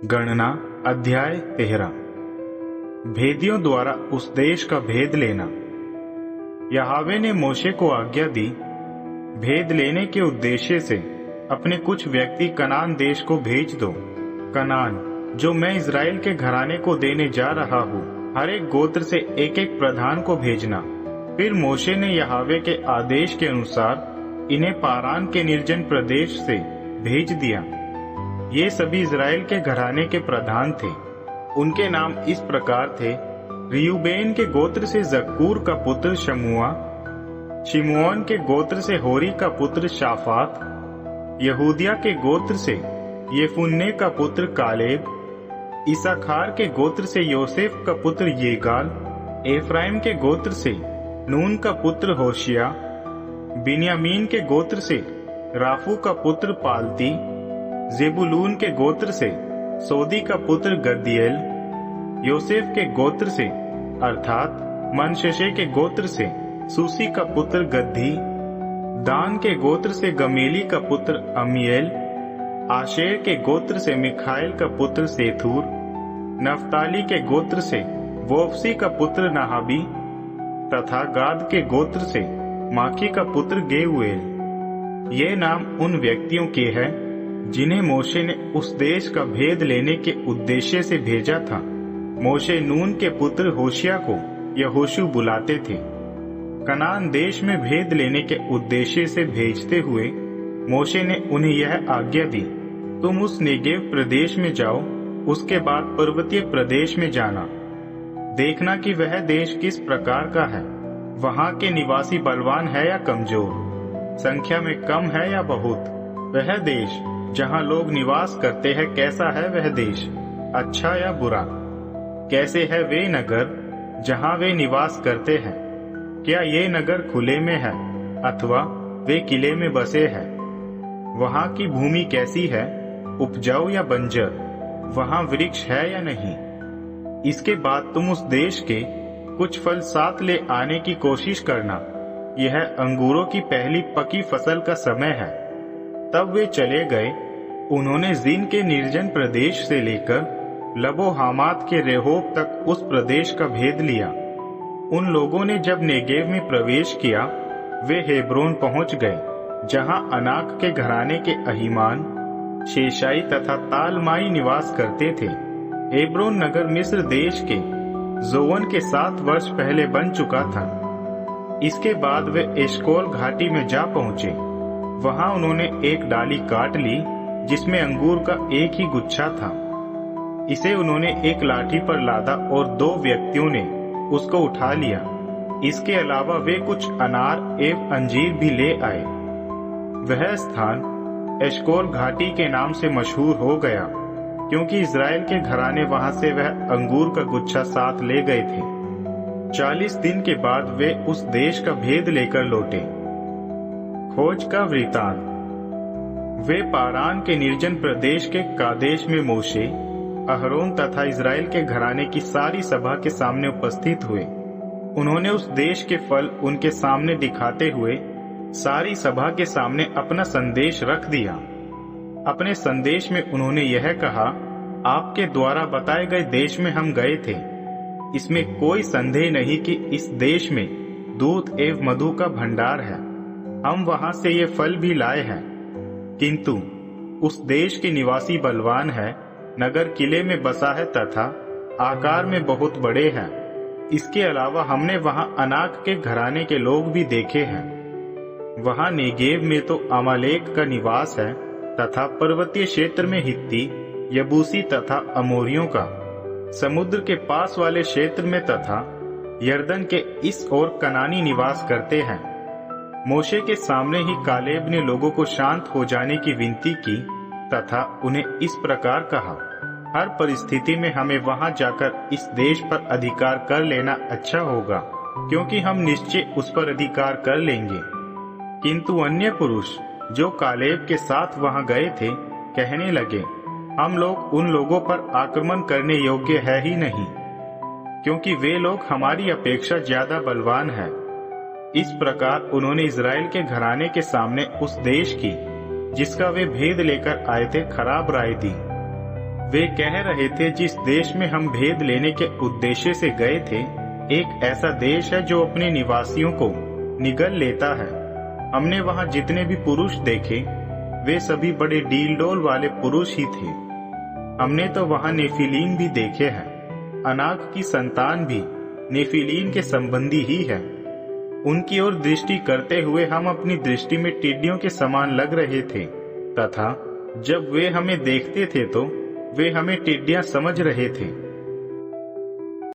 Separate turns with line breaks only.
गणना अध्याय 13। भेदियों द्वारा उस देश का भेद लेना। यहोवा ने मूसा को आज्ञा दी, भेद लेने के उद्देश्य से अपने कुछ व्यक्ति कनान देश को भेज दो। कनान जो मैं इज़राइल के घराने को देने जा रहा हूँ, हर एक गोत्र से एक एक प्रधान को भेजना। फिर मूसा ने यहोवा के आदेश के अनुसार इन्हें पारान के निर्जन प्रदेश से भेज दिया। ये सभी इज़राइल के घराने के प्रधान थे। उनके नाम इस प्रकार थे: रियूबेन के गोत्र से जक्कूर का पुत्र शमुआ, शिमोन के गोत्र से होरी का पुत्र शाफात, यहूदिया के गोत्र से येफुन्ने का पुत्र कालेब, इसाखार के गोत्र से योसेफ का पुत्र येगाल, एफ्राइम के गोत्र से नून का पुत्र होशिया, बिन्यामीन के गोत्र से राफू का पुत्र पालती, जेबुलून के गोत्र से सोदी का पुत्र गद्दिएल, योसेफ के गोत्र से अर्थात मनश्शे के गोत्र से सूसी का पुत्र गद्दी, दान के गोत्र से गमेली का पुत्र अमीएल, आशेर के गोत्र से मिखाइल का पुत्र सेथूर, नफ्ताली के गोत्र से वोफसी का पुत्र नहाबी तथा गाद के गोत्र से माकी का पुत्र गेउएल। ये नाम उन व्यक्तियों के हैं जिन्हें मूसा ने उस देश का भेद लेने के उद्देश्य से भेजा था। मूसा नून के पुत्र होशिया को यहोशू बुलाते थे। कनान देश में भेद लेने के उद्देश्य से भेजते हुए मूसा ने उन्हें यह आज्ञा दी, तुम उस नेगेव प्रदेश में जाओ, उसके बाद पर्वतीय प्रदेश में जाना। देखना कि वह देश किस प्रकार का है, वहाँ के निवासी बलवान है या कमजोर, संख्या में कम है या बहुत। वह देश जहाँ लोग निवास करते हैं कैसा है, वह देश अच्छा या बुरा। कैसे है वे नगर जहाँ वे निवास करते हैं, क्या ये नगर खुले में है अथवा वे किले में बसे हैं। वहाँ की भूमि कैसी है, उपजाऊ या बंजर, वहाँ वृक्ष है या नहीं। इसके बाद तुम उस देश के कुछ फल साथ ले आने की कोशिश करना। यह अंगूरों की पहली पकी फसल का समय है। तब वे चले गए। उन्होंने जिन के निर्जन प्रदेश से लेकर लबो हामात के रेहोब तक उस प्रदेश का भेद लिया। उन लोगों ने जब नेगेव में प्रवेश किया, वे हेब्रोन पहुंच गए, जहां अनाक के घराने के अहीमान, शेशाई तथा तालमाई निवास करते थे। हेब्रोन नगर मिस्र देश के जोवन के 7 वर्ष पहले बन चुका था। इसके बाद वे एशकोल घाटी में जा पहुंचे। वहां उन्होंने एक डाली काट ली जिसमें अंगूर का एक ही गुच्छा था। इसे उन्होंने एक लाठी पर लादा और 2 व्यक्तियों ने उसको उठा लिया। इसके अलावा वे कुछ अनार एवं अंजीर भी ले आए। वह स्थान एशकोल घाटी के नाम से मशहूर हो गया, क्योंकि इज़राइल के घराने वहां से वह अंगूर का गुच्छा साथ ले गए थे। 40 दिन के बाद वे उस देश का भेद लेकर लौटे। खोज का वृतांत। वे पारान के निर्जन प्रदेश के कादेश में मूसा, अहरोन तथा इज़राइल के घराने की सारी सभा के सामने उपस्थित हुए। उन्होंने उस देश के फल उनके सामने दिखाते हुए सारी सभा के सामने अपना संदेश रख दिया। अपने संदेश में उन्होंने यह कहा, आपके द्वारा बताए गए देश में हम गए थे। इसमें कोई संदेह नहीं कि इस देश में दूध एवं मधु का भंडार है। हम वहां से ये फल भी लाए हैं, किंतु उस देश के निवासी बलवान है, नगर किले में बसा है तथा आकार में बहुत बड़े हैं। इसके अलावा हमने वहां अनाक के घराने के लोग भी देखे हैं। वहां नेगेव में तो अमालेक का निवास है तथा पर्वतीय क्षेत्र में हित्ती, यबूसी तथा अमोरियों का, समुद्र के पास वाले क्षेत्र में तथा यरदन के इस ओर कनानी निवास करते हैं। मूसा के सामने ही कालेब ने लोगों को शांत हो जाने की विनती की तथा उन्हें इस प्रकार कहा, हर परिस्थिति में हमें वहां जाकर इस देश पर अधिकार कर लेना अच्छा होगा, क्योंकि हम निश्चय उस पर अधिकार कर लेंगे। किंतु अन्य पुरुष जो कालेब के साथ वहां गए थे कहने लगे, हम लोग उन लोगों पर आक्रमण करने योग्य है ही नहीं, क्योंकि वे लोग हमारी अपेक्षा ज्यादा बलवान हैं। इस प्रकार उन्होंने इज़राइल के घराने के सामने उस देश की, जिसका वे भेद लेकर आए थे, खराब राय दी। वे कह रहे थे जिस देश में हम भेद लेने के उद्देश्य से गए थे, एक ऐसा देश है जो अपने निवासियों को निगल लेता है। हमने वहां जितने भी पुरुष देखे वे सभी बड़े डील-डोल वाले पुरुष ही थे। हमने तो वहां नेफिलीम भी देखे हैं। अनाक की संतान भी नेफिलीम के संबंधी ही है। उनकी ओर दृष्टि करते हुए हम अपनी दृष्टि में टिड्डियों के समान लग रहे थे, तथा जब वे हमें देखते थे तो वे हमें टिड्डियां समझ रहे थे।